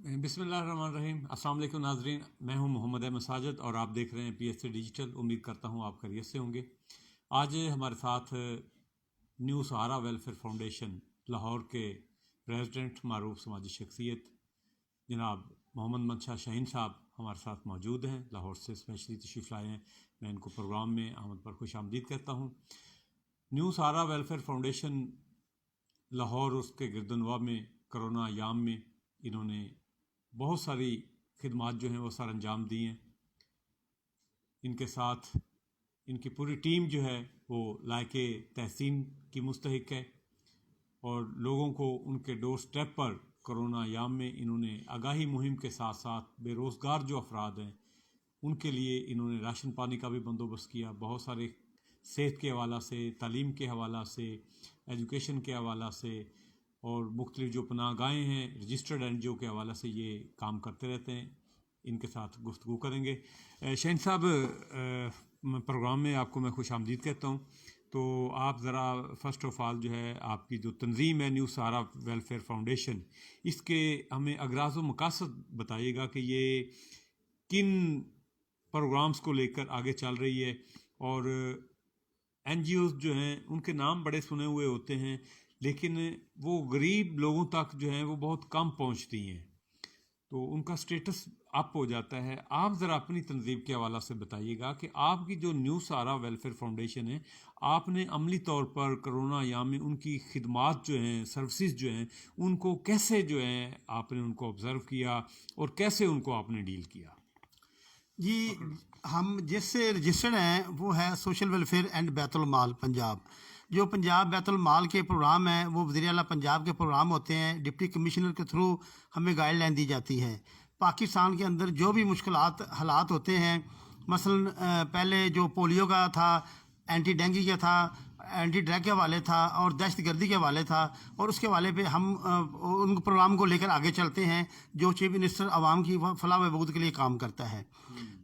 بسم اللہ الرحمن الرحیم۔ السلام علیکم ناظرین، میں ہوں محمد احمد ساجد اور آپ دیکھ رہے ہیں پی ایس سی ڈیجیٹل۔ امید کرتا ہوں آپ خیریت سے ہوں گے۔ آج ہمارے ساتھ نیو سہارا ویلفیئر فاؤنڈیشن لاہور کے پریزیڈنٹ، معروف سماجی شخصیت جناب محمد منشا شاہین صاحب ہمارے ساتھ موجود ہیں۔ لاہور سے اسپیشلی تشریف لائے ہیں، میں ان کو پروگرام میں آمد پر خوش آمدید کہتا ہوں۔ نیو سہارا ویلفیئر فاؤنڈیشن لاہور اس کے گردنواح میں کرونا ایام میں انہوں نے بہت ساری خدمات جو ہیں وہ سر انجام دی ہیں۔ ان کے ساتھ ان کی پوری ٹیم جو ہے وہ لائق تحسین کی مستحق ہے، اور لوگوں کو ان کے ڈور سٹیپ پر کرونا ایام میں انہوں نے آگاہی مہم کے ساتھ ساتھ بے روزگار جو افراد ہیں ان کے لیے انہوں نے راشن پانی کا بھی بندوبست کیا۔ بہت سارے صحت کے حوالہ سے، تعلیم کے حوالہ سے، ایجوکیشن کے حوالہ سے، اور مختلف جو پناہ گاہیں ہیں رجسٹرڈ این جی او کے حوالہ سے یہ کام کرتے رہتے ہیں۔ ان کے ساتھ گفتگو کریں گے۔ شاہین صاحب، پروگرام میں آپ کو میں خوش آمدید کہتا ہوں۔ تو آپ ذرا فرسٹ آف آل جو ہے آپ کی جو تنظیم ہے نیو سہارا ویلفیئر فاؤنڈیشن، اس کے ہمیں اغراض و مقاصد بتائیے گا کہ یہ کن پروگرامز کو لے کر آگے چل رہی ہے، اور این جی اوز جو ہیں ان کے نام بڑے سنے ہوئے ہوتے ہیں لیکن وہ غریب لوگوں تک جو ہیں وہ بہت کم پہنچتی ہیں، تو ان کا سٹیٹس اپ ہو جاتا ہے۔ آپ ذرا اپنی تنظیم کے حوالہ سے بتائیے گا کہ آپ کی جو نیو سہارا ویلفیئر فاؤنڈیشن ہے، آپ نے عملی طور پر کرونا ایام میں ان کی خدمات جو ہیں، سروسز جو ہیں، ان کو کیسے جو ہیں آپ نے ان کو آبزرو کیا اور کیسے ان کو آپ نے ڈیل کیا؟ جی، ہم جس سے رجسٹرڈ ہیں وہ ہے سوشل ویلفیئر اینڈ بیت المال پنجاب۔ جو پنجاب بیت المال کے پروگرام ہیں وہ وزیر اعلیٰ پنجاب کے پروگرام ہوتے ہیں، ڈپٹی کمشنر کے تھرو ہمیں گائیڈ لائن دی جاتی ہے۔ پاکستان کے اندر جو بھی مشکلات حالات ہوتے ہیں، مثلا پہلے جو پولیو کا تھا، اینٹی ڈینگی کا تھا، اینٹی ڈرگ کے حوالے تھا، اور دہشت گردی کے حوالے تھا، اور اس کے حوالے پہ ہم ان پروگرام کو لے کر آگے چلتے ہیں جو چیف منسٹر عوام کی فلاح و بہبود کے لیے کام کرتا ہے۔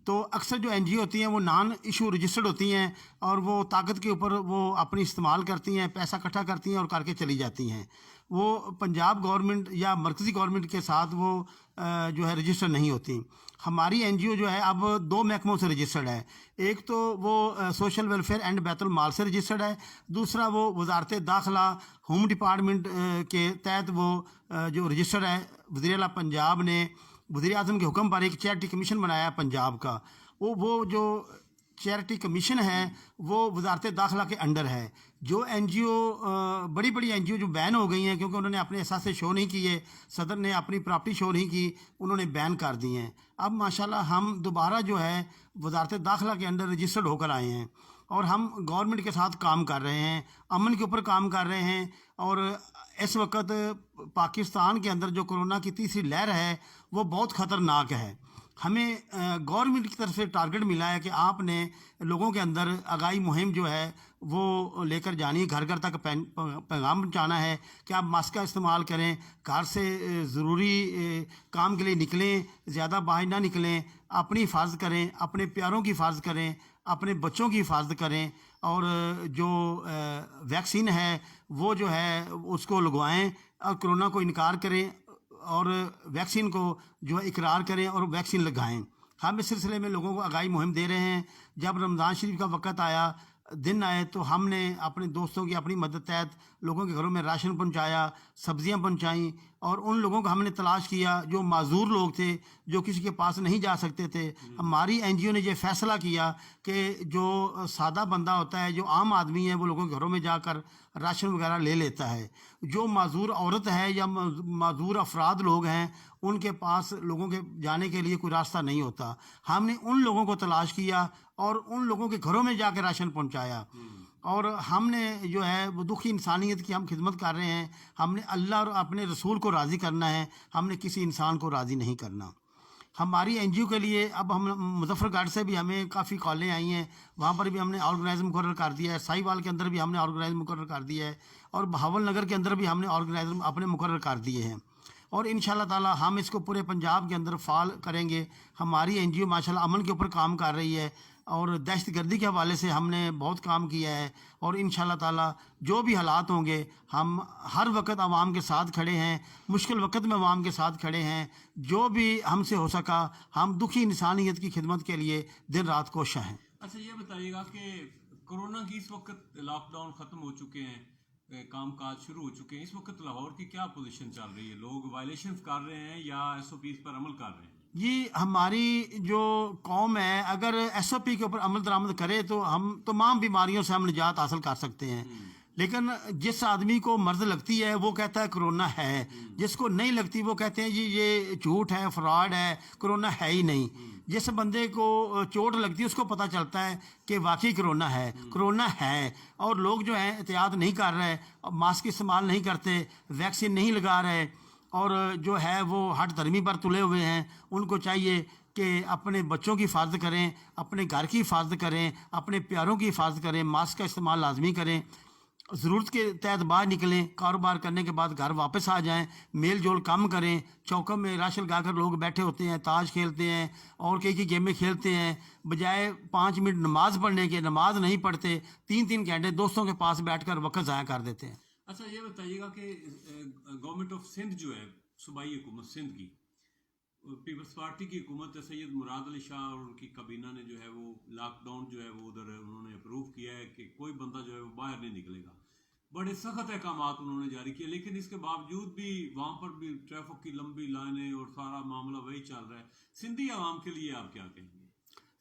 تو اکثر جو این جی او ہوتی ہیں وہ نان ایشو رجسٹرڈ ہوتی ہیں، اور وہ طاقت کے اوپر وہ اپنی استعمال کرتی ہیں، پیسہ اکٹھا کرتی ہیں اور کر کے چلی جاتی ہیں۔ وہ پنجاب گورنمنٹ یا مرکزی گورنمنٹ کے ساتھ وہ جو ہے رجسٹر نہیں ہوتی۔ ہماری این جی او جو ہے اب 2 محکموں سے رجسٹرڈ ہے۔ ایک تو وہ سوشل ویلفیئر اینڈ بیت المال سے رجسٹرڈ ہے، دوسرا وہ وزارت داخلہ ہوم ڈپارٹمنٹ کے تحت وہ جو رجسٹرڈ ہے۔ وزیر اعلیٰ پنجاب نے وزیر اعظم کے حکم پر ایک چیریٹی کمیشن بنایا ہے پنجاب کا۔ وہ جو چیریٹی کمیشن ہے وہ وزارت داخلہ کے انڈر ہے۔ جو این جی او بڑی بڑی این جی او جو بین ہو گئی ہیں کیونکہ انہوں نے اپنے اثاثے شو نہیں کیے، صدر نے اپنی پراپرٹی شو نہیں کی، انہوں نے بین کر دی ہیں۔ اب ماشاءاللہ ہم دوبارہ جو ہے وزارت داخلہ کے انڈر رجسٹرڈ ہو کر آئے ہیں، اور ہم گورنمنٹ کے ساتھ کام کر رہے ہیں، امن کے اوپر کام کر رہے ہیں۔ اور اس وقت پاکستان کے اندر جو کرونا کی تیسری لہر ہے وہ بہت خطرناک ہے۔ ہمیں گورنمنٹ کی طرف سے ٹارگٹ ملا ہے کہ آپ نے لوگوں کے اندر آگاہی مہم جو ہے وہ لے کر جانی ہے، گھر گھر تک پیغام پہنچانا ہے کہ آپ ماسک کا استعمال کریں، گھر سے ضروری کام کے لیے نکلیں، زیادہ باہر نہ نکلیں، اپنی حفاظت کریں، اپنے پیاروں کی حفاظت کریں، اپنے بچوں کی حفاظت کریں، اور جو ویکسین ہے وہ جو ہے اس کو لگوائیں، اور کرونا کو انکار کریں، اور ویکسین کو جو ہے اقرار کریں اور ویکسین لگائیں۔ ہم اس سلسلے میں لوگوں کو آگاہی مہم دے رہے ہیں۔ جب رمضان شریف کا وقت آیا، دن آئے، تو ہم نے اپنے دوستوں کی اپنی مدد تحت لوگوں کے گھروں میں راشن پہنچایا، سبزیاں پہنچائیں، اور ان لوگوں کو ہم نے تلاش کیا جو معذور لوگ تھے، جو کسی کے پاس نہیں جا سکتے تھے۔ ہماری این جی او نے یہ فیصلہ کیا کہ جو سادہ بندہ ہوتا ہے، جو عام آدمی ہے، وہ لوگوں کے گھروں میں جا کر راشن وغیرہ لے لیتا ہے۔ جو معذور عورت ہے یا معذور افراد لوگ ہیں، ان کے پاس لوگوں کے جانے کے لیے کوئی راستہ نہیں ہوتا۔ ہم نے ان لوگوں کو تلاش کیا اور ان لوگوں کے گھروں میں جا کے راشن پہنچایا، اور ہم نے جو ہے وہ دکھی انسانیت کی ہم خدمت کر رہے ہیں۔ ہم نے اللہ اور اپنے رسول کو راضی کرنا ہے، ہم نے کسی انسان کو راضی نہیں کرنا۔ ہماری این جی او کے لیے اب ہم مظفر گڑھ سے بھی ہمیں کافی کالیں آئی ہیں، وہاں پر بھی ہم نے آرگنائزر مقرر کر دیا ہے، سائی وال کے اندر بھی ہم نے آرگنائزر مقرر کر دیا ہے، اور بہاول نگر کے اندر بھی ہم نے آرگنائزر اپنے مقرر کر دیے ہیں، اور انشاءاللہ تعالی ہم اس کو پورے پنجاب کے اندر فعال کریں گے۔ ہماری این جی او ماشاءاللہ امن کے اوپر کام کر رہی ہے۔ اور دہشت گردی کے حوالے سے ہم نے بہت کام کیا ہے، اور انشاءاللہ تعالیٰ جو بھی حالات ہوں گے ہم ہر وقت عوام کے ساتھ کھڑے ہیں، مشکل وقت میں عوام کے ساتھ کھڑے ہیں، جو بھی ہم سے ہو سکا ہم دکھی انسانیت کی خدمت کے لیے دن رات کوشاں ہیں۔ اچھا یہ بتائیے گا کہ کورونا کی اس وقت لاک ڈاؤن ختم ہو چکے ہیں، کام کاج شروع ہو چکے ہیں، اس وقت لاہور کی کیا پوزیشن چل رہی ہے؟ لوگ وائلیشنز کر رہے ہیں یا ایس او پیز پر عمل کر رہے ہیں؟ جی ہماری جو قوم ہے اگر ایس او پی کے اوپر عمل درآمد کرے تو ہم تمام بیماریوں سے ہم نجات حاصل کر سکتے ہیں، لیکن جس آدمی کو مرض لگتی ہے وہ کہتا ہے کرونا ہے، جس کو نہیں لگتی وہ کہتے ہیں جی یہ جھوٹ ہے، فراڈ ہے، کرونا ہے ہی نہیں۔ جس بندے کو چوٹ لگتی ہے اس کو پتہ چلتا ہے کہ واقعی کرونا ہے، اور لوگ جو ہیں احتیاط نہیں کر رہے، ماسک استعمال نہیں کرتے، ویکسین نہیں لگا رہے، اور جو ہے وہ ہٹ دھرمی پر تلے ہوئے ہیں۔ ان کو چاہیے کہ اپنے بچوں کی حفاظت کریں، اپنے گھر کی حفاظت کریں، اپنے پیاروں کی حفاظت کریں، ماسک کا استعمال لازمی کریں، ضرورت کے تحت باہر نکلیں، کاروبار کرنے کے بعد گھر واپس آ جائیں، میل جول کم کریں۔ چوکوں میں راشن لگا کر لوگ بیٹھے ہوتے ہیں، تاش کھیلتے ہیں اور کئی گیمیں کھیلتے ہیں، بجائے 5 منٹ نماز پڑھنے کے نماز نہیں پڑھتے، 3 گھنٹے دوستوں کے پاس بیٹھ کر وقت ضائع کر دیتے ہیں۔ اچھا یہ بتائیے گا کہ گورنمنٹ آف سندھ جو ہے، صوبائی حکومت سندھ کی، پیپلز پارٹی کی حکومت سید مراد علی شاہ اور ان کی کابینہ نے جو ہے وہ لاک ڈاؤن جو ہے وہ ادھر انہوں نے اپروو کیا ہے کہ کوئی بندہ جو ہے وہ باہر نہیں نکلے گا۔ بڑے سخت احکامات انہوں نے جاری کیے، لیکن اس کے باوجود بھی وہاں پر بھی ٹریفک کی لمبی لائنیں اور سارا معاملہ وہی چل رہا ہے۔ سندھی عوام کے لیے آپ کیا کہیں گے؟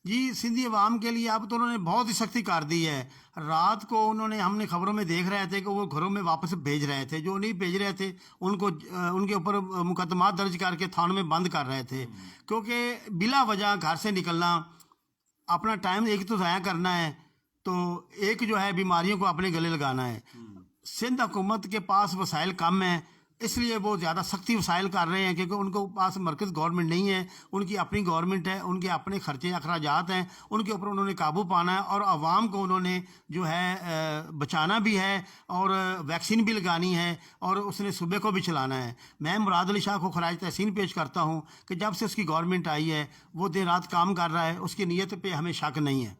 جی سندھی عوام کے لیے اب تو انہوں نے بہت ہی سختی کر دی ہے۔ رات کو انہوں نے، ہم نے خبروں میں دیکھ رہے تھے کہ وہ گھروں میں واپس بھیج رہے تھے، جو نہیں بھیج رہے تھے ان کو ان کے اوپر مقدمات درج کر کے تھانوں میں بند کر رہے تھے، کیونکہ بلا وجہ گھر سے نکلنا، اپنا ٹائم ایک تو ضائع کرنا ہے، تو ایک جو ہے بیماریوں کو اپنے گلے لگانا ہے۔ سندھ حکومت کے پاس وسائل کم ہیں، اس لیے وہ زیادہ سختی وسائل کر رہے ہیں، کیونکہ ان کو پاس مرکز گورنمنٹ نہیں ہے، ان کی اپنی گورنمنٹ ہے، ان کے اپنے خرچے اخراجات ہیں، ان کے اوپر انہوں نے قابو پانا ہے، اور عوام کو انہوں نے جو ہے بچانا بھی ہے، اور ویکسین بھی لگانی ہے، اور اس نے صوبے کو بھی چلانا ہے۔ میں مراد علی شاہ کو خراج تحسین پیش کرتا ہوں کہ جب سے اس کی گورنمنٹ آئی ہے وہ دن رات کام کر رہا ہے، اس کی نیت پہ ہمیں شک نہیں ہے۔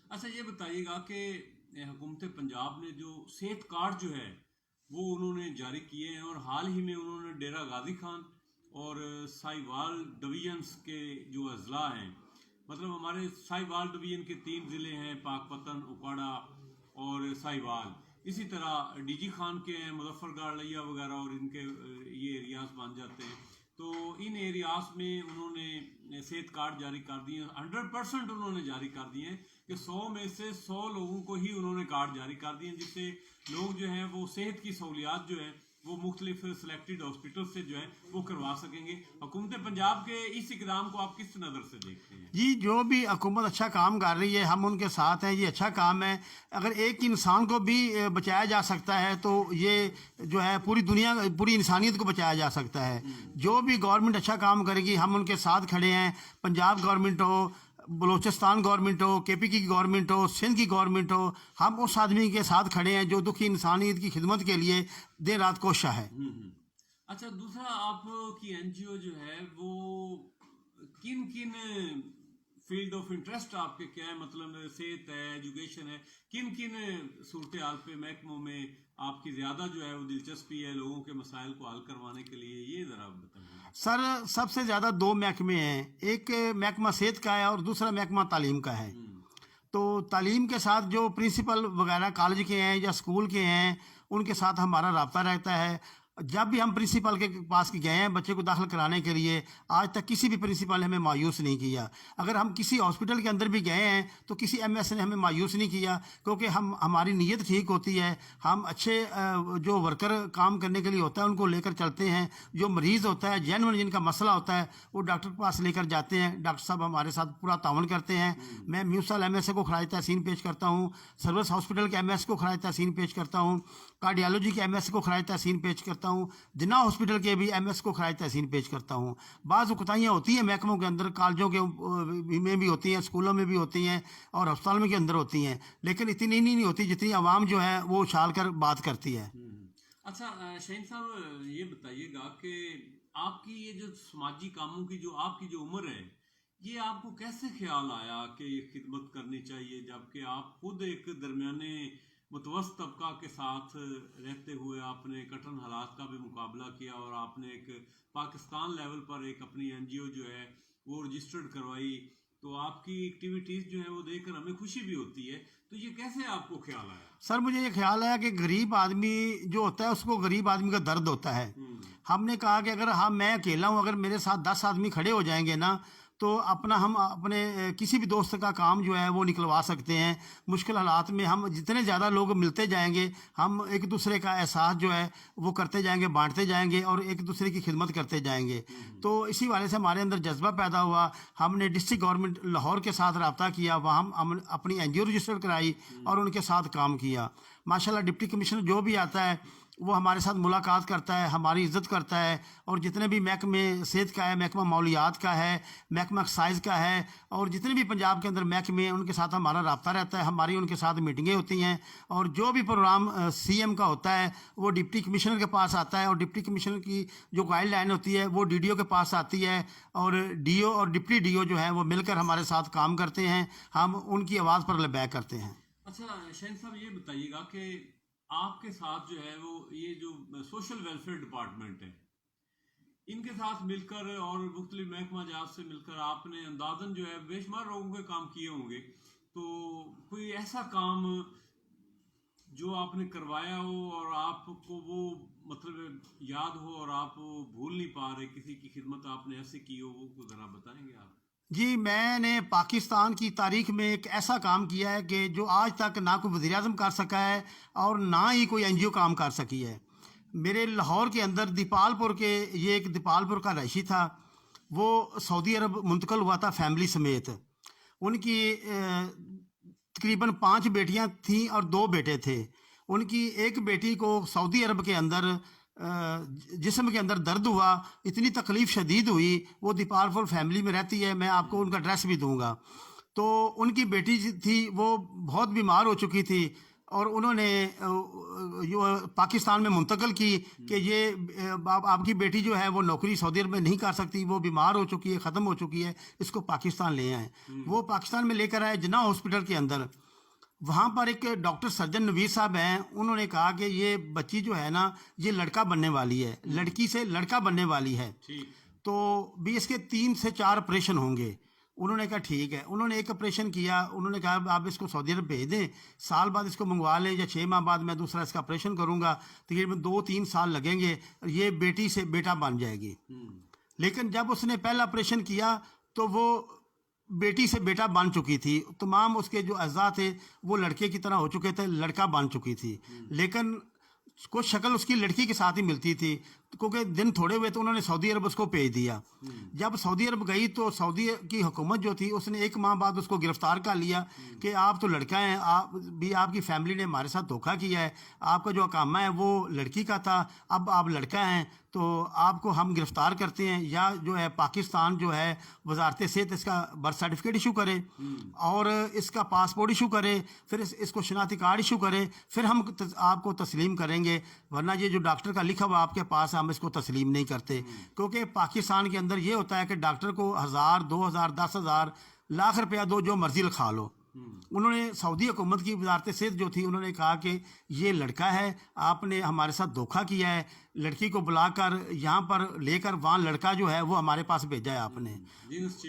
اچھا یہ بتائیے گا کہ حکومت پنجاب نے جو صحت کارڈ جو ہے وہ انہوں نے جاری کیے ہیں، اور حال ہی میں انہوں نے ڈیرہ غازی خان اور ساہیوال ڈویژنس کے جو اضلاع ہیں، مطلب ہمارے ساہیوال ڈویژن کے 3 ضلع ہیں، پاک پتن، اکواڑا اور ساہیوال، اسی طرح ڈی جی خان کے ہیں مظفر گڑھ لیا وغیرہ، اور ان کے یہ ایریاز بن جاتے ہیں۔ تو ان ایریاز میں انہوں نے صحت کارڈ جاری کر دیے ہیں، 100% انہوں نے جاری کر دیے ہیں کہ 100 میں سے 100 لوگوں کو ہی انہوں نے کارڈ جاری کر دیے ہیں، جس سے لوگ جو ہیں وہ صحت کی سہولیات جو ہیں وہ مختلف سلیکٹڈ ہاسپٹل سے جو ہے وہ کروا سکیں گے۔ حکومت پنجاب کے اس اقدام کو آپ کس نظر سے دیکھتے ہیں؟ جی جو بھی حکومت اچھا کام کر رہی ہے ہم ان کے ساتھ ہیں، یہ اچھا کام ہے۔ اگر ایک انسان کو بھی بچایا جا سکتا ہے تو یہ جو ہے پوری دنیا، پوری انسانیت کو بچایا جا سکتا ہے۔ جو بھی گورنمنٹ اچھا کام کرے گی ہم ان کے ساتھ کھڑے ہیں، پنجاب گورنمنٹ ہو، بلوچستان گورنمنٹ ہو، کے پی کی گورنمنٹ ہو، سندھ کی گورنمنٹ ہو، ہم اس آدمی کے ساتھ کھڑے ہیں جو دکھی انسانیت کی خدمت کے لیے دن رات کوشاں ہے۔ اچھا دوسرا، آپ کی این جی او جو ہے وہ کن فیلڈ آف انٹرسٹ آپ کے کیا ہے؟ مطلب صحت ہے، ایجوکیشن ہے، کن صورتحال پہ محکموں میں آپ کی زیادہ جو ہے وہ دلچسپی ہے لوگوں کے مسائل کو حل کروانے کے لیے؟ یہ ذرا بتائیے۔ سر سب سے زیادہ 2 محکمے ہیں، ایک محکمہ صحت کا ہے اور دوسرا محکمہ تعلیم کا ہے۔ تو تعلیم کے ساتھ جو پرنسپل وغیرہ کالج کے ہیں یا اسکول کے ہیں ان کے ساتھ ہمارا رابطہ رہتا ہے۔ جب بھی ہم پرنسپل کے پاس گئے ہیں بچے کو داخل کرانے کے لیے، آج تک کسی بھی پرنسپل نے ہمیں مایوس نہیں کیا۔ اگر ہم کسی ہاسپٹل کے اندر بھی گئے ہیں تو کسی ایم ایس نے ہمیں مایوس نہیں کیا، کیونکہ ہماری نیت ٹھیک ہوتی ہے، ہم اچھے جو ورکر کام کرنے کے لیے ہوتا ہے ان کو لے کر چلتے ہیں، جو مریض ہوتا ہے جینوئن جن کا مسئلہ ہوتا ہے وہ ڈاکٹر کے پاس لے کر جاتے ہیں، ڈاکٹر صاحب ہمارے ساتھ پورا تعاون کرتے ہیں۔ میں میوسل ایم ایس اے کو خراج تحسین پیش کرتا ہوں، سروس ہاسپٹل کے ایم ایس کو خراج تحسین پیش کرتا ہوں، کارڈیالوجی کے ایم ایس کو خراج تحسین پیش کرتا ہوں، جناح ہاسپٹل کے بھی ایم ایس کو خراج تحسین پیش کرتا ہوں۔ بعض کوتاہیاں ہوتی ہیں محکموں کے اندر، کالجوں کے میں بھی ہوتی ہیں، اسکولوں میں بھی ہوتی ہیں اور ہسپتالوں میں کے اندر ہوتی ہیں، لیکن اتنی نہیں ہوتی جتنی عوام جو ہے وہ اچھال کر بات کرتی ہے۔ اچھا شہین صاحب یہ بتائیے گا کہ آپ کی یہ جو سماجی کاموں کی جو آپ کی جو عمر ہے یہ آپ کو کیسے خیال آیا کہ یہ خدمت کرنی چاہیے، جبکہ آپ خود ایک درمیانے متوسط طبقہ کے ساتھ رہتے ہوئے آپ نے کٹھن حالات کا بھی مقابلہ کیا، اور آپ نے ایک پاکستان لیول پر ایک اپنی این جی او جو ہے وہ رجسٹرڈ کروائی، تو آپ کی ایکٹیویٹیز جو ہیں وہ دیکھ کر ہمیں خوشی بھی ہوتی ہے، تو یہ کیسے آپ کو خیال آیا؟ سر مجھے یہ خیال ہے کہ غریب آدمی جو ہوتا ہے اس کو غریب آدمی کا درد ہوتا ہے. ہم نے کہا کہ اگر میں اکیلا ہوں، اگر میرے ساتھ 10 آدمی کھڑے ہو جائیں گے نا تو ہم اپنے کسی بھی دوست کا کام جو ہے وہ نکلوا سکتے ہیں. مشکل حالات میں ہم جتنے زیادہ لوگ ملتے جائیں گے، ہم ایک دوسرے کا احساس جو ہے وہ کرتے جائیں گے، بانٹتے جائیں گے اور ایک دوسرے کی خدمت کرتے جائیں گے. تو اسی والے سے ہمارے اندر جذبہ پیدا ہوا. ہم نے ڈسٹرکٹ گورنمنٹ لاہور کے ساتھ رابطہ کیا، وہاں ہم اپنی این جی او رجسٹر کرائی اور ان کے ساتھ کام کیا. ماشاءاللہ ڈپٹی کمشنر جو بھی آتا ہے وہ ہمارے ساتھ ملاقات کرتا ہے، ہماری عزت کرتا ہے، اور جتنے بھی محکمے صحت کا ہے، محکمہ ماحولیات کا ہے، محکمہ ایکسائز کا ہے، اور جتنے بھی پنجاب کے اندر محکمے ہیں ان کے ساتھ ہمارا رابطہ رہتا ہے. ہماری ان کے ساتھ میٹنگیں ہوتی ہیں، اور جو بھی پروگرام سی ایم کا ہوتا ہے وہ ڈپٹی کمشنر کے پاس آتا ہے، اور ڈپٹی کمشنر کی جو گائیڈ لائن ہوتی ہے وہ ڈی ڈی او کے پاس آتی ہے، اور ڈی او اور ڈپٹی ڈی او جو ہیں وہ مل کر ہمارے ساتھ کام کرتے ہیں. ہم ان کی آواز پر لبیک کرتے ہیں. اچھا شہین صاحب، یہ بتائیے گا کہ آپ کے ساتھ جو ہے وہ یہ جو سوشل ویلفیئر ڈپارٹمنٹ ہے، ان کے ساتھ مل کر اور مختلف محکمہ جات سے مل کر آپ نے اندازاً جو ہے بے شمار لوگوں کے کام کیے ہوں گے، تو کوئی ایسا کام جو آپ نے کروایا ہو اور آپ کو وہ مطلب یاد ہو اور آپ وہ بھول نہیں پا رہے، کسی کی خدمت آپ نے ایسے کی ہو، وہ ذرا بتائیں گے آپ؟ جی، میں نے پاکستان کی تاریخ میں ایک ایسا کام کیا ہے کہ جو آج تک نہ کوئی وزیر اعظم کر سکا ہے اور نہ ہی کوئی این جی او کام کر سکی ہے. میرے لاہور کے اندر دیپال پور کے، یہ ایک دیپال پور کا رہائشی تھا، وہ سعودی عرب منتقل ہوا تھا فیملی سمیت. ان کی تقریباً 5 بیٹیاں تھیں اور 2 بیٹے تھے. ان کی ایک بیٹی کو سعودی عرب کے اندر جسم کے اندر درد ہوا، اتنی تکلیف شدید ہوئی. وہ دیپال پور فیملی میں رہتی ہے، میں آپ کو ان کا ایڈریس بھی دوں گا. تو ان کی بیٹی تھی، وہ بہت بیمار ہو چکی تھی، اور انہوں نے پاکستان میں منتقل کی کہ یہ آپ کی بیٹی جو ہے وہ نوکری سعودی عرب میں نہیں کر سکتی، وہ بیمار ہو چکی ہے، ختم ہو چکی ہے، اس کو پاکستان لے آئیں. وہ پاکستان میں لے کر آئے جناح ہاسپٹل کے اندر. وہاں پر ایک ڈاکٹر سرجن نوید صاحب ہیں، انہوں نے کہا کہ یہ بچی جو ہے نا یہ لڑکا بننے والی ہے، لڑکی سے لڑکا بننے والی ہے، تو بھی اس کے 3 سے 4 آپریشن ہوں گے. انہوں نے کہا ٹھیک ہے. انہوں نے ایک آپریشن کیا. انہوں نے کہا آپ اس کو سعودی عرب بھیج دیں، سال بعد اس کو منگوا لیں، یا 6 ماہ بعد میں دوسرا اس کا آپریشن کروں گا، تقریباً 2-3 سال لگیں گے، یہ بیٹی سے بیٹا بن جائے گی. لیکن جب اس نے پہلا آپریشن کیا تو وہ بیٹی سے بیٹا بن چکی تھی، تمام اس کے جو اعضاء تھے وہ لڑکے کی طرح ہو چکے تھے، لڑکا بن چکی تھی، لیکن کچھ شکل اس کی لڑکی کے ساتھ ہی ملتی تھی. کیونکہ دن تھوڑے ہوئے تو انہوں نے سعودی عرب اس کو بھیج دیا. جب سعودی عرب گئی تو سعودی کی حکومت جو تھی اس نے 1 ماہ بعد اس کو گرفتار کر لیا کہ آپ تو لڑکا ہیں، آپ کی فیملی نے ہمارے ساتھ دھوکہ کیا ہے، آپ کا جو اقامہ ہے وہ لڑکی کا تھا، اب آپ لڑکا ہیں تو آپ کو ہم گرفتار کرتے ہیں، یا جو ہے پاکستان جو ہے وزارت صحت اس کا برتھ سرٹیفکیٹ ایشو کرے اور اس کا پاسپورٹ ایشو کرے، پھر اس کو شناختی کارڈ ایشو کرے، پھر ہم آپ کو تسلیم کریں گے، ورنہ یہ جو ڈاکٹر کا لکھا ہوا آپ کے پاس ہم اس کو تسلیم نہیں کرتے. کیونکہ پاکستان کے اندر یہ ہوتا ہے کہ ڈاکٹر کو 1000 2000 10,000 لاکھ روپیہ دو، جو مرضی لکھا لو. انہوں نے سعودی حکومت کی وزارت صحت جو تھی انہوں نے کہا کہ یہ لڑکا ہے، آپ نے ہمارے ساتھ دھوکہ کیا ہے، لڑکی کو بلا کر یہاں پر لے کر وہاں لڑکا جو ہے وہ ہمارے پاس بھیجا ہے آپ نے، جنس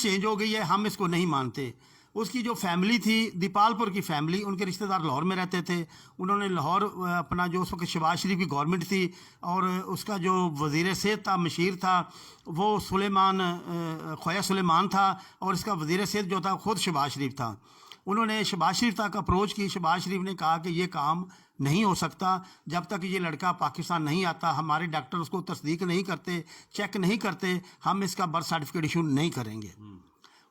چینج ہو گئی ہے، ہم اس کو نہیں مانتے. اس کی جو فیملی تھی دیپال پور کی فیملی، ان کے رشتہ دار لاہور میں رہتے تھے. انہوں نے لاہور اپنا جو اس وقت شہباز شریف کی گورنمنٹ تھی اور اس کا جو وزیر صحت تھا مشیر تھا وہ خواجہ سلیمان تھا، اور اس کا وزیر صحت جو تھا خود شہباز شریف تھا. انہوں نے شہباز شریف تک اپروچ کی. شہباز شریف نے کہا کہ یہ کام نہیں ہو سکتا جب تک یہ لڑکا پاکستان نہیں آتا، ہمارے ڈاکٹر اس کو تصدیق نہیں کرتے، چیک نہیں کرتے، ہم اس کا برتھ سرٹیفکیٹ ایشو نہیں کریں گے.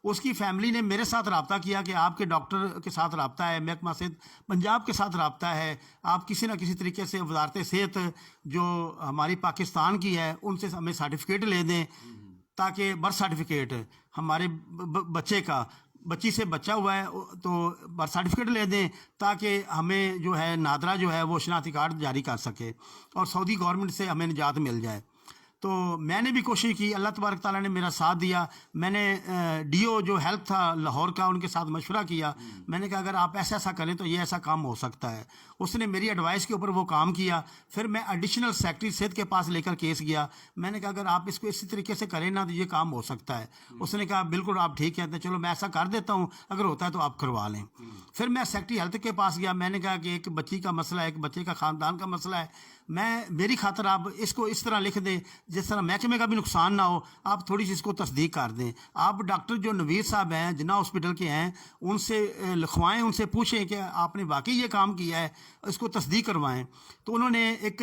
اس کی فیملی نے میرے ساتھ رابطہ کیا کہ آپ کے ڈاکٹر کے ساتھ رابطہ ہے، محکمہ صحت پنجاب کے ساتھ رابطہ ہے، آپ کسی نہ کسی طریقے سے وزارت صحت جو ہماری پاکستان کی ہے ان سے ہمیں سرٹیفکیٹ لے دیں، تاکہ برتھ سرٹیفکیٹ ہمارے بچی سے بچہ ہوا ہے تو برتھ سرٹیفکیٹ لے دیں، تاکہ ہمیں جو ہے نادرا جو ہے وہ شناختی کارڈ جاری کر سکے اور سعودی گورنمنٹ سے ہمیں نجات مل جائے. تو میں نے بھی کوشش کی, اللہ تبارک تعالیٰ نے میرا ساتھ دیا. میں نے ڈی او جو ہیلتھ تھا لاہور کا, ان کے ساتھ مشورہ کیا. میں نے کہا اگر آپ ایسا ایسا کریں تو یہ ایسا کام ہو سکتا ہے. اس نے میری ایڈوائس کے اوپر وہ کام کیا. پھر میں ایڈیشنل سیکرٹری صحت کے پاس لے کر کیس گیا. میں نے کہا اگر آپ اس کو اسی طریقے سے کریں نا تو یہ کام ہو سکتا ہے. اس نے کہا بالکل آپ ٹھیک کہتے ہیں, چلو میں ایسا کر دیتا ہوں, اگر ہوتا ہے تو آپ کروا لیں. پھر میں سیکرٹری ہیلتھ کے پاس گیا. میں نے کہا کہ ایک بچی کا مسئلہ ہے, ایک بچے کا خاندان کا مسئلہ ہے, میری خاطر آپ اس کو اس طرح لکھ دیں جس طرح محکمے کا بھی نقصان نہ ہو, آپ تھوڑی سی اس کو تصدیق کر دیں. آپ ڈاکٹر جو نویر صاحب ہیں جناح ہاسپٹل کے ہیں, ان سے لکھوائیں, ان سے پوچھیں کہ آپ نے واقعی یہ کام کیا ہے, اس کو تصدیق کروائیں. تو انہوں نے ایک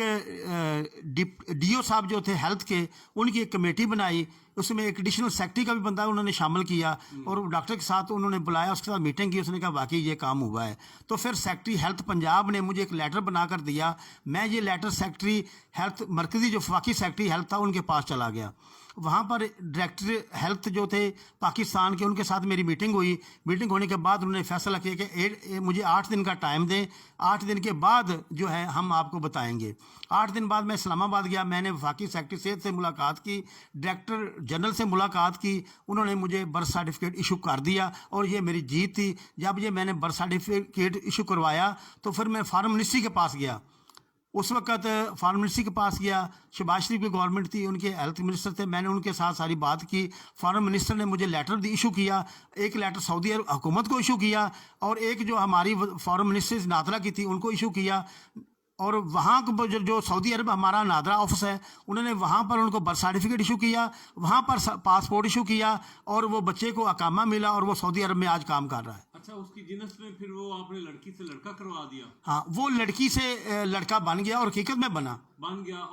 ڈی او صاحب جو تھے ہیلتھ کے, ان کی ایک کمیٹی بنائی. اس میں ایک ایڈیشنل سیکرٹری کا بھی بندہ انہوں نے شامل کیا, اور ڈاکٹر کے ساتھ انہوں نے بلایا, اس کے ساتھ میٹنگ کی. اس نے کہا واقعی یہ کام ہوا ہے. تو پھر سیکرٹری ہیلتھ پنجاب نے مجھے ایک لیٹر بنا کر دیا. میں یہ لیٹر سیکرٹری ہیلتھ مرکزی جو وفاقی سیکرٹری ہیلتھ تھا ان کے پاس چلا گیا. وہاں پر ڈائریکٹر ہیلتھ جو تھے پاکستان کے, ان کے ساتھ میری میٹنگ ہوئی. میٹنگ ہونے کے بعد انہوں نے فیصلہ کیا کہ مجھے 8 دن کا ٹائم دیں, 8 دن کے بعد جو ہے ہم آپ کو بتائیں گے. 8 دن بعد میں اسلام آباد گیا. میں نے وفاقی سیکرٹری صحت سے ملاقات کی, ڈائریکٹر جنرل سے ملاقات کی. انہوں نے مجھے برتھ سرٹیفکیٹ ایشو کر دیا, اور یہ میری جیت تھی. جب یہ میں نے برتھ سرٹیفکیٹ ایشو کروایا تو پھر میں فارم منسٹری کے پاس گیا. اس وقت فارم منسٹری کے پاس گیا, شہباز شریف کی گورنمنٹ تھی, ان کے ہیلتھ منسٹر تھے. میں نے ان کے ساتھ ساری بات کی. فارم منسٹر نے مجھے لیٹر ایشو کیا. ایک لیٹر سعودی عرب حکومت کو ایشو کیا, اور ایک جو ہماری فارم منسٹر نادرا کی تھی ان کو ایشو کیا. اور وہاں جو سعودی عرب ہمارا نادرا آفس ہے, انہوں نے وہاں پر ان کو برتھ سرٹیفکیٹ ایشو کیا, وہاں پر پاسپورٹ ایشو کیا, اور وہ بچے کو اقامہ ملا, اور وہ سعودی عرب میں آج کام کر رہا ہے. اچھا, اس کی جنس میں پھر وہ آپ نے لڑکی سے لڑکا کروا دیا؟ ہاں, وہ لڑکی سے لڑکا بن گیا, اور حقیقت میں بن گیا.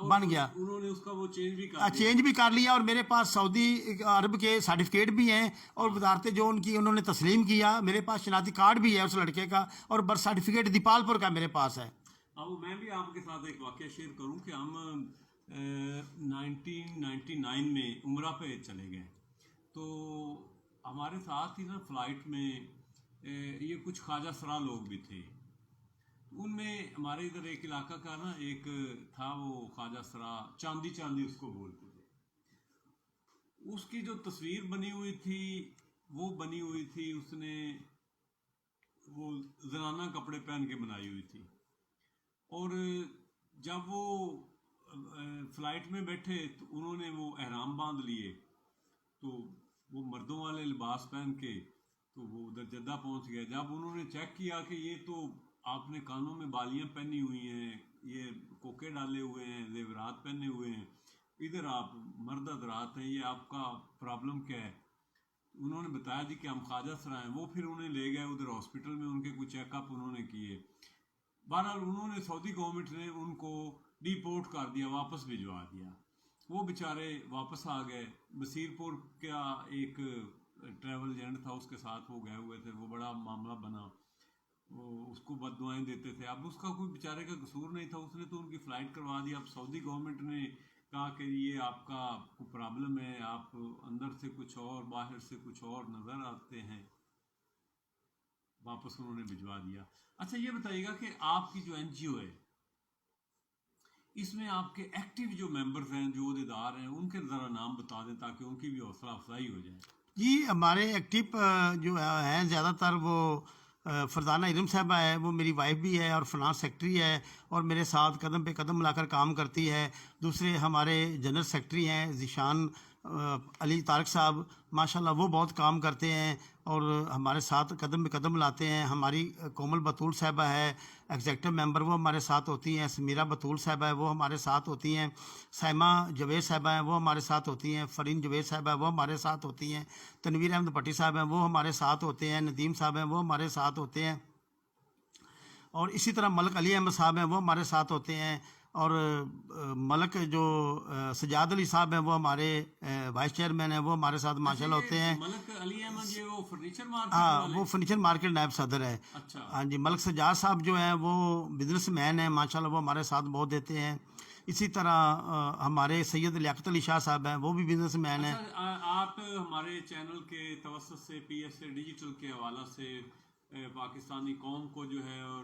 انہوں نے اس کا وہ چینج بھی کر لیا, اور میرے پاس سعودی عرب کے سرٹیفکیٹ بھی ہیں, اور وزارت جو ان کی انہوں نے تسلیم کیا. میرے پاس شناختی کارڈ بھی ہے اس لڑکے کا, اور برتھ سرٹیفکیٹ دیپال پور کا میرے پاس ہے. اب میں بھی آپ کے ساتھ ایک واقعہ شیئر کروں کہ ہم 1999 میں عمرہ پہ چلے گئے. تو ہمارے ساتھ ہی نا فلائٹ میں یہ کچھ خواجہ سرا لوگ بھی تھے. ان میں ہمارے ادھر ایک علاقہ کا نا ایک تھا, وہ خواجہ سرا چاندی اس کو بولتے تھے. اس کی جو تصویر بنی ہوئی تھی اس نے وہ زنانہ کپڑے پہن کے بنائی ہوئی تھی. اور جب وہ فلائٹ میں بیٹھے تو انہوں نے وہ احرام باندھ لیے, تو وہ مردوں والے لباس پہن کے تو وہ ادھر جدہ پہنچ گئے. جب انہوں نے چیک کیا کہ یہ تو آپ نے کانوں میں بالیاں پہنی ہوئی ہیں, یہ کوکے ڈالے ہوئے ہیں, زیورات پہنے ہوئے ہیں, ادھر آپ مرد حضرات ہیں, یہ آپ کا پرابلم کیا ہے؟ انہوں نے بتایا جی کہ ہم خواجہ سرا ہیں. وہ پھر انہیں لے گئے ادھر ہاسپٹل میں, ان کے کچھ چیک اپ انہوں نے کیے. بہرحال انہوں نے سعودی گورنمنٹ نے ان کو ڈیپورٹ کر دیا, واپس بھجوا دیا. وہ بیچارے واپس آ گئے. بصیر پور کا ایک ٹریول ایجنٹ تھا, اس کے ساتھ وہ گئے ہوئے تھے. وہ بڑا معاملہ بنا, وہ اس کو بد دعائیں دیتے تھے. اب اس کا کوئی بیچارے کا قصور نہیں تھا, اس نے تو ان کی فلائٹ کروا دی. اب سعودی گورنمنٹ نے کہا کہ یہ آپ کا کوئی پرابلم ہے, آپ اندر سے کچھ اور باہر سے کچھ اور نظر آتے ہیں. واپس انہوں نے بھجوا دیا. اچھا یہ بتائیے گا کہ آپ کی جو این جی او ہے, اس میں آپ کے ایکٹیو جو ممبرز ہیں, جو عہدیدار ہیں, ان کے ذرا نام بتا دیں تاکہ ان کی بھی حوصلہ افزائی ہو جائے. جی, ہمارے ایکٹیو جو ہیں زیادہ تر وہ فرزانہ ارم صاحبہ ہے, وہ میری وائف بھی ہے اور فنانس سیکرٹری ہے, اور میرے ساتھ قدم پہ قدم ملا کر کام کرتی ہے. دوسرے ہمارے جنرل سیکرٹری ہیں ذیشان علی طارق صاحب, ماشاءاللہ وہ بہت کام کرتے ہیں اور ہمارے ساتھ قدم پہ قدم لاتے ہیں. ہماری کومل بطول صاحبہ ہے ایگزیکٹو ممبر, وہ ہمارے ساتھ ہوتی ہیں. سمیرہ بطول صاحبہ ہے, وہ ہمارے ساتھ ہوتی ہیں. سائمہ جوید صاحبہ ہیں, وہ ہمارے ساتھ ہوتی ہیں. فرین جوید صاحبہ ہے, وہ ہمارے ساتھ ہوتی ہیں. تنویر احمد بٹی صاحب ہیں, وہ ہمارے ساتھ ہوتے ہیں. ندیم صاحب ہیں, وہ ہمارے ساتھ ہوتے ہیں. اور اسی طرح ملک علی احمد صاحب ہیں, وہ ہمارے ساتھ ہوتے ہیں. اور ملک جو سجاد علی صاحب ہیں, وہ ہمارے وائس چیئرمین ہیں, وہ ہمارے ساتھ ماشاءاللہ ہوتے ہیں. ملک علی احمد یہ وہ فرنیچر مارکیٹ, ہاں, وہ فرنیچر مارکیٹ نائب صدر ہے. ہاں جی. ملک سجاد صاحب جو ہیں وہ بزنس مین ہیں, ماشاءاللہ وہ ہمارے ساتھ بہت دیتے ہیں. اسی طرح ہمارے سید لیاقت علی شاہ صاحب ہیں, وہ بھی بزنس مین ہیں. آپ ہمارے چینل کے توسط سے پی ایس اے ڈیجیٹل کے حوالہ سے پاکستانی قوم کو جو ہے اور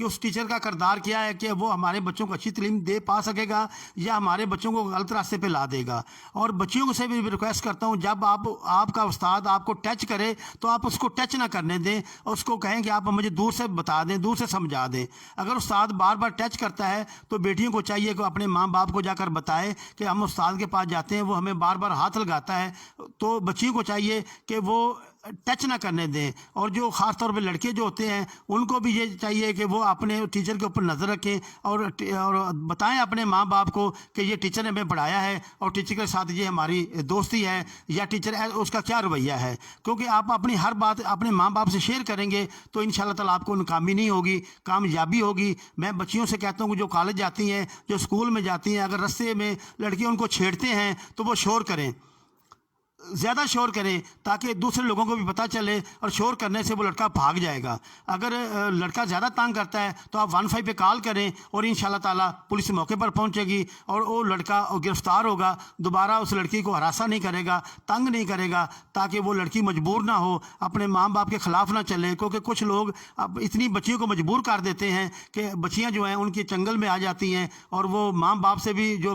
کہ اس ٹیچر کا کردار کیا ہے کہ وہ ہمارے بچوں کو اچھی تعلیم دے پا سکے گا یا ہمارے بچوں کو غلط راستے پہ لا دے گا. اور بچیوں سے بھی ریکویسٹ کرتا ہوں جب آپ کا استاد آپ کو ٹچ کرے تو آپ اس کو ٹچ نہ کرنے دیں اور اس کو کہیں کہ آپ مجھے دور سے بتا دیں, دور سے سمجھا دیں. اگر استاد بار بار ٹچ کرتا ہے تو بیٹیوں کو چاہیے کہ اپنے ماں باپ کو جا کر بتائے کہ ہم استاد کے پاس جاتے ہیں, وہ ہمیں بار بار ہاتھ لگاتا ہے. تو بچیوں کو چاہیے کہ وہ ٹچ نہ کرنے دیں. اور جو خاص طور پہ لڑکے جو ہوتے ہیں ان کو بھی یہ چاہیے کہ وہ اپنے ٹیچر کے اوپر نظر رکھیں اور بتائیں اپنے ماں باپ کو کہ یہ ٹیچر نے ہمیں پڑھایا ہے اور ٹیچر کے ساتھ یہ ہماری دوستی ہے یا ٹیچر اس کا کیا رویہ ہے. کیونکہ آپ اپنی ہر بات اپنے ماں باپ سے شیئر کریں گے تو ان شاء اللہ تعالیٰ آپ کو ناکامی نہیں ہوگی, کامیابی ہوگی. میں بچیوں سے کہتا ہوں کہ جو کالج جاتی ہیں, جو اسکول میں جاتی ہیں, اگر رستے میں لڑکے ان کو چھیڑتے ہیں تو وہ شور کریں, زیادہ شور کریں تاکہ دوسرے لوگوں کو بھی پتہ چلے, اور شور کرنے سے وہ لڑکا بھاگ جائے گا. اگر لڑکا زیادہ تنگ کرتا ہے تو آپ 15 پہ کال کریں اور ان شاء اللہ تعالیٰ پولیس موقع پر پہنچے گی اور وہ لڑکا گرفتار ہوگا. دوبارہ اس لڑکی کو ہراساں نہیں کرے گا, تنگ نہیں کرے گا, تاکہ وہ لڑکی مجبور نہ ہو, اپنے ماں باپ کے خلاف نہ چلے. کیونکہ کچھ لوگ اب اتنی بچیوں کو مجبور کر دیتے ہیں کہ بچیاں جو ہیں ان کے چنگل میں آ جاتی ہیں اور وہ ماں باپ سے بھی جو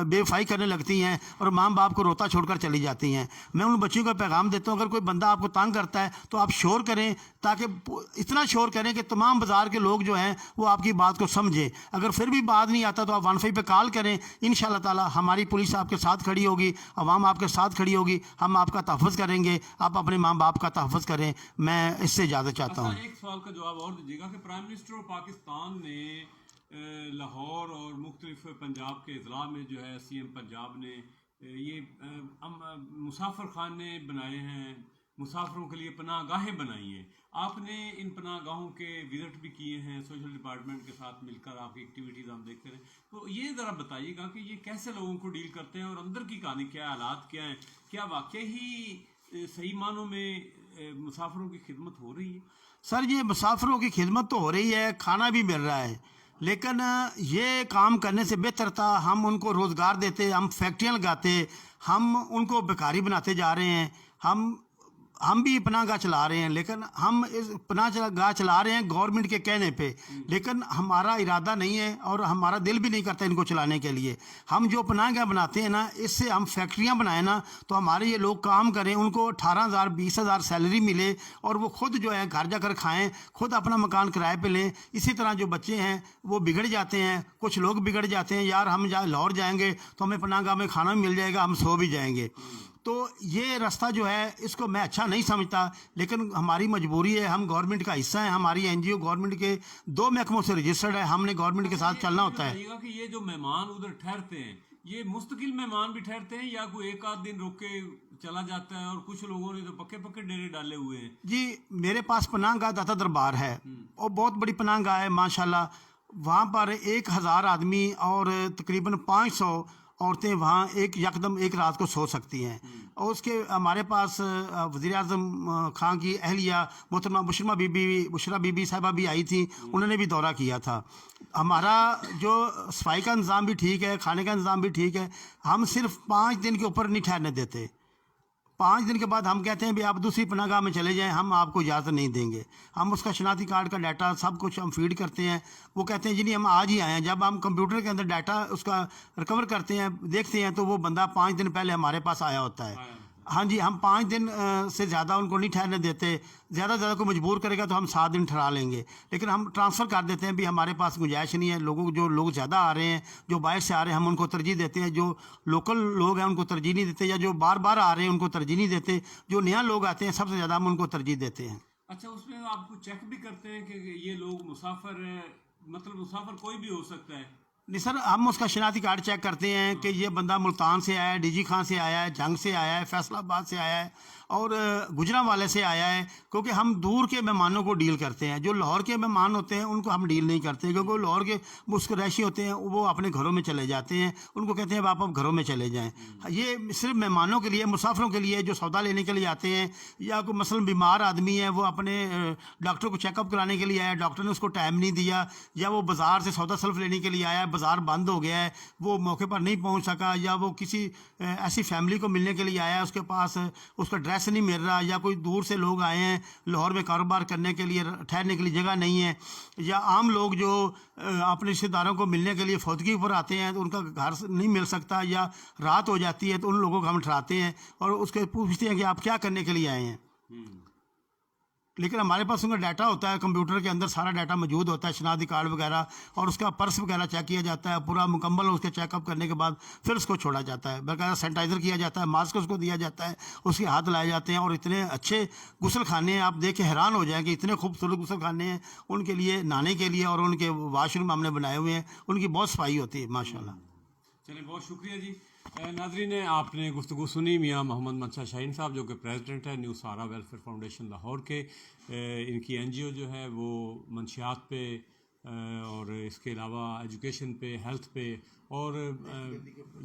بے وفائی کرنے لگتی ہیں اور ماں باپ کو روتا چھوڑ کر چلی جاتی ہیں. میں ان بچیوں کا پیغام دیتا ہوں اگر کوئی بندہ آپ کو تنگ کرتا ہے تو آپ شور کریں, تاکہ اتنا شور کریں کہ تمام بازار کے لوگ جو ہیں وہ آپ کی بات کو سمجھیں. اگر پھر بھی بات نہیں آتا تو آپ 15 پہ کال کریں. ان شاء اللہ تعالیٰ ہماری پولیس آپ کے ساتھ کھڑی ہوگی, عوام آپ کے ساتھ کھڑی ہوگی, ہم آپ کا تحفظ کریں گے, آپ اپنے ماں باپ کا تحفظ کریں. میں اس سے اجازت چاہتا ہوں. ایک سوال کا جواب اور دیجیے گا کہ پرائم منسٹر پاکستان نے لاہور اور مختلف پنجاب کے اضلاع میں جو ہے سی ایم پنجاب نے یہ مسافر خانے بنائے ہیں, مسافروں کے لیے پناہ گاہیں بنائی ہیں. آپ نے ان پناہ گاہوں کے وزٹ بھی کیے ہیں, سوشل ڈپارٹمنٹ کے ساتھ مل کر آپ کی ایکٹیویٹیز ہم دیکھتے رہے. تو یہ ذرا بتائیے گا کہ یہ کیسے لوگوں کو ڈیل کرتے ہیں اور اندر کی کہانی کیا ہے, حالات کیا ہیں, کیا واقعی ہی صحیح معنوں میں مسافروں کی خدمت ہو رہی ہے؟ سر یہ مسافروں کی خدمت تو ہو رہی ہے, کھانا بھی مل رہا ہے, لیکن یہ کام کرنے سے بہتر تھا ہم ان کو روزگار دیتے, ہم فیکٹریاں لگاتے, ہم ان کو بیکاری بناتے جا رہے ہیں. ہم بھی پناہ گاہ چلا رہے ہیں, لیکن ہم اس پناہ گاہ چلا رہے ہیں گورنمنٹ کے کہنے پہ, لیکن ہمارا ارادہ نہیں ہے اور ہمارا دل بھی نہیں کرتا ان کو چلانے کے لیے. ہم جو پناہ گاہ بناتے ہیں نا, اس سے ہم فیکٹریاں بنائیں نا تو ہمارے یہ لوگ کام کریں, ان کو 18,000 20,000 سیلری ملے اور وہ خود جو ہے گھر جا کر کھائیں, خود اپنا مکان کرائے پہ لیں. اسی طرح جو بچے ہیں وہ بگڑ جاتے ہیں, کچھ لوگ بگڑ جاتے ہیں, یار ہم لاہور جائیں گے تو ہمیں پناہ گاہ میں کھانا بھی مل جائے گا, ہم سو بھی جائیں گے. تو یہ راستہ جو ہے اس کو میں اچھا نہیں سمجھتا, لیکن ہماری مجبوری ہے, ہم گورنمنٹ کا حصہ ہیں, ہماری این جی او گورنمنٹ کے 2 محکموں سے رجسٹرڈ ہے, ہم نے گورنمنٹ کے ساتھ چلنا ہوتا ہے. کہ یہ جو مہمان ادھر ٹھہرتے ہیں یہ مستقل مہمان بھی ٹھہرتے ہیں یا کوئی ایک آدھ دن رک کے چلا جاتا ہے, اور کچھ لوگوں نے تو پکے ڈیرے ڈالے ہوئے ہیں؟ جی میرے پاس پناہ گاہ داتا دربار ہے اور بہت بڑی پناہ گاہ ہے ماشاءاللہ. وہاں پر 1,000 آدمی اور تقریباً 500 عورتیں وہاں یکدم ایک رات کو سو سکتی ہیں. اور اس کے ہمارے پاس وزیر اعظم خان کی اہلیہ محترمہ بشرا بی بی صاحبہ بھی آئی تھیں, انہوں نے بھی دورہ کیا تھا. ہمارا جو صفائی کا نظام بھی ٹھیک ہے, کھانے کا نظام بھی ٹھیک ہے. ہم صرف 5 دن کے اوپر نہیں ٹھہرنے دیتے. 5 دن کے بعد ہم کہتے ہیں بھی آپ دوسری پناہ گاہ میں چلے جائیں, ہم آپ کو اجازت نہیں دیں گے. ہم اس کا شناختی کارڈ کا ڈیٹا سب کچھ ہم فیڈ کرتے ہیں. وہ کہتے ہیں جی نہیں ہم آج ہی آئے ہیں. جب ہم کمپیوٹر کے اندر ڈیٹا اس کا ریکور کرتے ہیں, دیکھتے ہیں تو وہ بندہ 5 دن پہلے ہمارے پاس آیا ہوتا ہے. ہاں جی, ہم 5 دن سے زیادہ ان کو نہیں ٹھہرنے دیتے. زیادہ سے زیادہ کو مجبور کرے گا تو ہم 7 دن ٹھہرا لیں گے, لیکن ہم ٹرانسفر کر دیتے ہیں بھی ہمارے پاس گنجائش نہیں ہے. جو لوگ زیادہ آ رہے ہیں, جو باہر سے آ رہے ہیں, ہم ان کو ترجیح دیتے ہیں. جو لوکل لوگ ہیں ان کو ترجیح نہیں دیتے, یا جو بار بار آ رہے ہیں ان کو ترجیح نہیں دیتے. جو نیا لوگ آتے ہیں سب سے زیادہ ہم ان کو ترجیح دیتے ہیں. اچھا, اس میں آپ کو چیک بھی کرتے ہیں کہ یہ لوگ مسافر کوئی بھی ہو سکتا ہے؟ نہیں سر, ہم اس کا شناختی کارڈ چیک کرتے ہیں کہ یہ بندہ ملتان سے آیا ہے, ڈی جی خان سے آیا ہے, جنگ سے آیا ہے, فیصل آباد سے آیا ہے اور گجرانوالے سے آیا ہے. کیونکہ ہم دور کے مہمانوں کو ڈیل کرتے ہیں. جو لاہور کے مہمان ہوتے ہیں ان کو ہم ڈیل نہیں کرتے, کیونکہ وہ لاہور کے مسکریشی ہوتے ہیں, وہ اپنے گھروں میں چلے جاتے ہیں. ان کو کہتے ہیں آپ گھروں میں چلے جائیں. یہ صرف مہمانوں کے لیے, مسافروں کے لیے جو سودا لینے کے لیے آتے ہیں, یا کوئی مثلاً بیمار آدمی ہے وہ اپنے ڈاکٹر کو چیک اپ کرانے کے لیے آیا, ڈاکٹر نے اس کو ٹائم نہیں دیا, یا وہ بازار سے سودا سلف لینے کے لیے آیا, بازار بند ہو گیا ہے, وہ موقع پر نہیں پہنچ سکا, یا وہ کسی ایسی فیملی کو ملنے کے لیے آیا, اس کے پاس اس کا ڈرائیور ایڈریس نہیں مل رہا, یا کوئی دور سے لوگ آئے ہیں لاہور میں کاروبار کرنے کے لیے, ٹھہرنے کے لیے جگہ نہیں ہے, یا عام لوگ جو اپنے رشتہ داروں کو ملنے کے لیے فوتگی پر آتے ہیں تو ان کا گھر نہیں مل سکتا یا رات ہو جاتی ہے, تو ان لوگوں کو ہم ٹھہراتے ہیں اور اس کے پوچھتے ہیں کہ آپ کیا کرنے کے لیے آئے ہیں. لیکن ہمارے پاس ان کا ڈیٹا ہوتا ہے, کمپیوٹر کے اندر سارا ڈیٹا موجود ہوتا ہے, شناختی کارڈ وغیرہ, اور اس کا پرس وغیرہ چیک کیا جاتا ہے, پورا مکمل اس کے چیک اپ کرنے کے بعد پھر اس کو چھوڑا جاتا ہے, باقاعدہ سینیٹائزر کیا جاتا ہے, ماسک اس کو دیا جاتا ہے, اس کے ہاتھ لائے جاتے ہیں. اور اتنے اچھے غسل خانے ہیں, آپ دیکھ کے حیران ہو جائیں کہ اتنے خوبصورت غسل خانے ہیں ان کے لیے نہانے کے لیے, اور ان کے واش روم ہم نے بنائے ہوئے ہیں, ان کی بہت صفائی ہوتی ہے ماشاء اللہ. چلیں, بہت شکریہ جی. ناظرین, آپ نے گفتگو سنی میاں محمد منشا شاہین صاحب جو کہ پریزیڈنٹ ہے نیو سہارا ویلفیئر فاؤنڈیشن لاہور کے. ان کی این جی او جو ہے وہ منشیات پہ اور اس کے علاوہ ایجوکیشن پہ, ہیلتھ پہ, اور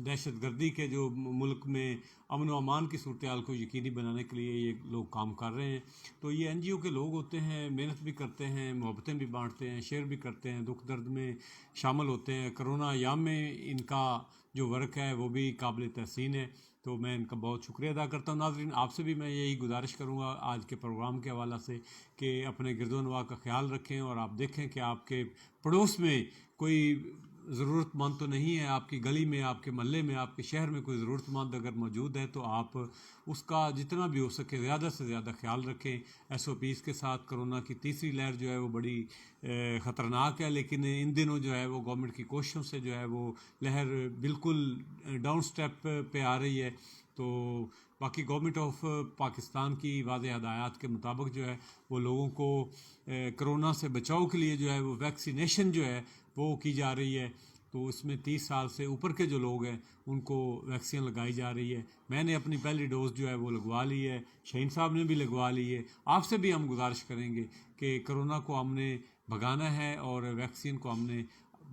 دہشت گردی کے جو ملک میں امن و امان کی صورتحال کو یقینی بنانے کے لیے یہ لوگ کام کر رہے ہیں. تو یہ این جی او کے لوگ ہوتے ہیں, محنت بھی کرتے ہیں, محبتیں بھی بانٹتے ہیں, شیئر بھی کرتے ہیں, دکھ درد میں شامل ہوتے ہیں. کرونا ایام میں ان کا جو ورک ہے وہ بھی قابل تحسین ہے, تو میں ان کا بہت شکریہ ادا کرتا ہوں. ناظرین, آپ سے بھی میں یہی گزارش کروں گا آج کے پروگرام کے حوالہ سے کہ اپنے گرد و نواح کا خیال رکھیں, اور آپ دیکھیں کہ آپ کے پڑوس میں کوئی ضرورت مند تو نہیں ہے, آپ کی گلی میں, آپ کے محلے میں, آپ کے شہر میں کوئی ضرورت مند اگر موجود ہے تو آپ اس کا جتنا بھی ہو سکے زیادہ سے زیادہ خیال رکھیں. ایس او پیز کے ساتھ کرونا کی تیسری لہر جو ہے وہ بڑی خطرناک ہے, لیکن ان دنوں جو ہے وہ گورنمنٹ کی کوششوں سے جو ہے وہ لہر بالکل ڈاؤن سٹیپ پہ آ رہی ہے. تو باقی گورنمنٹ آف پاکستان کی واضح ہدایات کے مطابق جو ہے وہ لوگوں کو کرونا سے بچاؤ کے لیے جو ہے وہ ویکسینیشن جو ہے وہ کی جا رہی ہے. تو اس میں 30 سال سے اوپر کے جو لوگ ہیں ان کو ویکسین لگائی جا رہی ہے. میں نے اپنی پہلی ڈوز جو ہے وہ لگوا لی ہے, شہین صاحب نے بھی لگوا لی ہے. آپ سے بھی ہم گزارش کریں گے کہ کرونا کو ہم نے بھگانا ہے اور ویکسین کو ہم نے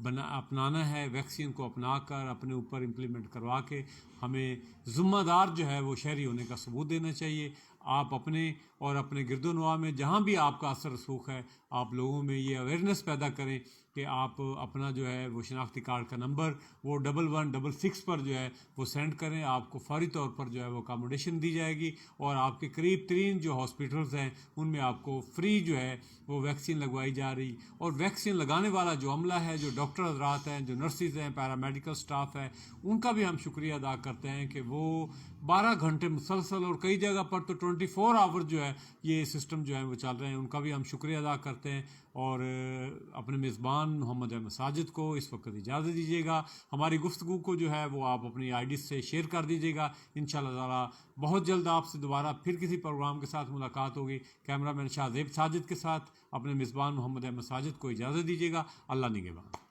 اپنانا ہے. ویکسین کو اپنا کر اپنے اوپر امپلیمنٹ کروا کے ہمیں ذمہ دار جو ہے وہ شہری ہونے کا ثبوت دینا چاہیے. آپ اپنے اور اپنے گرد و نواح میں جہاں بھی آپ کا اثر رسوخ ہے, آپ لوگوں میں یہ اویئرنیس پیدا کریں کہ آپ اپنا جو ہے وہ شناختی کارڈ کا نمبر وہ 1166 پر جو ہے وہ سینڈ کریں. آپ کو فوری طور پر جو ہے وہ اکاموڈیشن دی جائے گی, اور آپ کے قریب ترین جو ہاسپٹلز ہیں ان میں آپ کو فری جو ہے وہ ویکسین لگوائی جا رہی. اور ویکسین لگانے والا جو عملہ ہے, جو ڈاکٹر حضرات ہیں, جو نرسز ہیں, پیرامیڈیکل سٹاف ہے, ان کا بھی ہم شکریہ ادا کرتے ہیں کہ وہ 12 گھنٹے مسلسل, اور کئی جگہ پر تو 24 آور جو ہے یہ سسٹم جو ہے وہ چل رہے ہیں, ان کا بھی ہم شکریہ ادا کرتے ہیں. اور اپنے میزبان محمد احمد ساجد کو اس وقت اجازت دیجیے گا. ہماری گفتگو کو جو ہے وہ آپ اپنی آئی ڈی سے شیئر کر دیجیے گا. انشاءاللہ تعالی بہت جلد آپ سے دوبارہ پھر کسی پروگرام کے ساتھ ملاقات ہوگی. کیمرہ مین شاہ زیب ساجد کے ساتھ اپنے میزبان محمد احمد ساجد کو اجازت دیجیے گا. اللہ نگہبان.